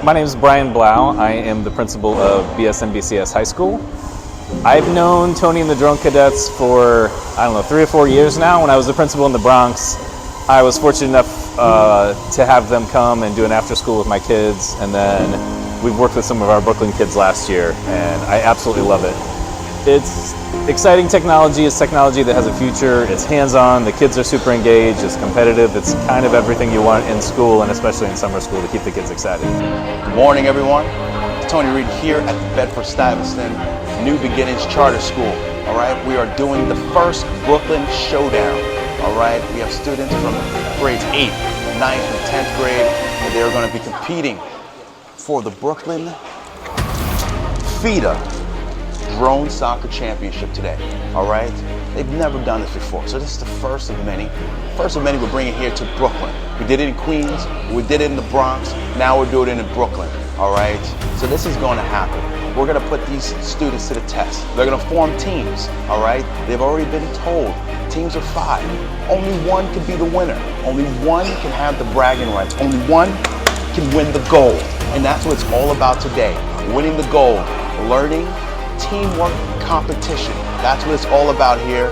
My name is Brian Blau. I am the principal of BSNBCS High School. I've known Tony and the Drone Cadets for, 3 or 4 years now. When I was the principal in the Bronx, I was fortunate enough to have them come and do an after school with my kids, and then we've worked with some of our Brooklyn kids last year, and I absolutely love it. It's exciting technology. It's technology that has a future. It's hands-on. The kids are super engaged. It's competitive. It's kind of everything you want in school, and especially in summer school, to keep the kids excited. Good morning, everyone. It's Tony Reed here at the Bedford-Stuyvesant New Beginnings Charter School. All right, we are doing the first Brooklyn Showdown. All right, we have students from grades 8th, 9th, and 10th grade, and they're going to be competing for the Brooklyn Fida Drone Soccer Championship today. All right, they've never done this before, so this is the first of many. First of many we're bringing here to Brooklyn. We did it in Queens, we did it in the Bronx, now we're doing it in Brooklyn. All right, so this is going to happen. We're going to put these students to the test. They're going to form teams. All right, they've already been told teams of 5. Only one can be the winner. Only one can have the bragging rights. Only one can win the gold, and that's what it's all about today. Winning the gold, learning teamwork, competition. That's what it's all about here.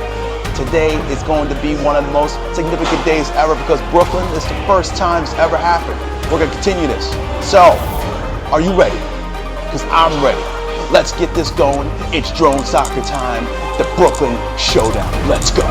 Today is going to be one of the most significant days ever because Brooklyn is the first time it's ever happened. We're going to continue this. So, are you ready? Because I'm ready. Let's get this going. It's drone soccer time, the Brooklyn Showdown. Let's go.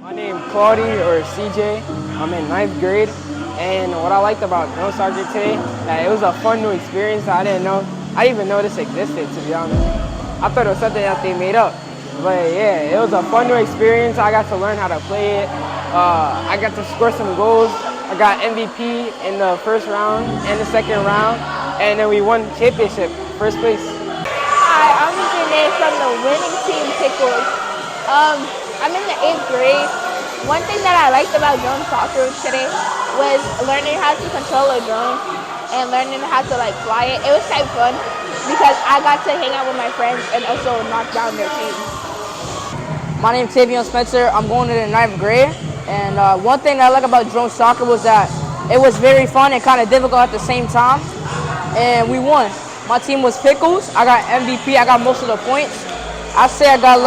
My name is Claudia, or CJ. I'm in 9th grade, and what I liked about drone soccer today, it was a fun new experience. I didn't even know this existed, to be honest. I thought it was something that they made up, but yeah, it was a fun new experience. I got to learn how to play it. I got to score some goals. I got MVP in the first round and the second round, and then we won championship, first place. Hi, I'm Janae from the winning team Pickles. I'm in the 8th grade. One thing that I liked about drone soccer today was learning how to control a drone and learning how to fly it. It was kind of fun because I got to hang out with my friends and also knock down their teams. My name's Tavion Spencer. I'm going to the 9th grade. And one thing that I like about drone soccer was that it was very fun and kind of difficult at the same time. And we won. My team was Pickles. I got MVP. I got most of the points. I say I got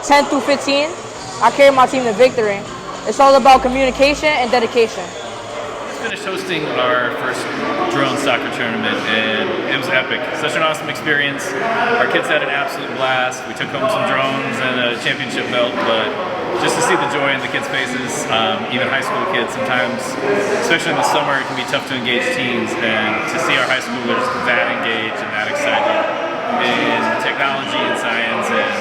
10 through 15. I carried my team to victory. It's all about communication and dedication. Just finished hosting our first drone soccer tournament, and it was epic. Such an awesome experience. Our kids had an absolute blast. We took home some drones and a championship belt, but just to see the joy in the kids' faces, even high school kids, sometimes, especially in the summer, it can be tough to engage teens, and to see our high schoolers that engaged and that excited in technology and science and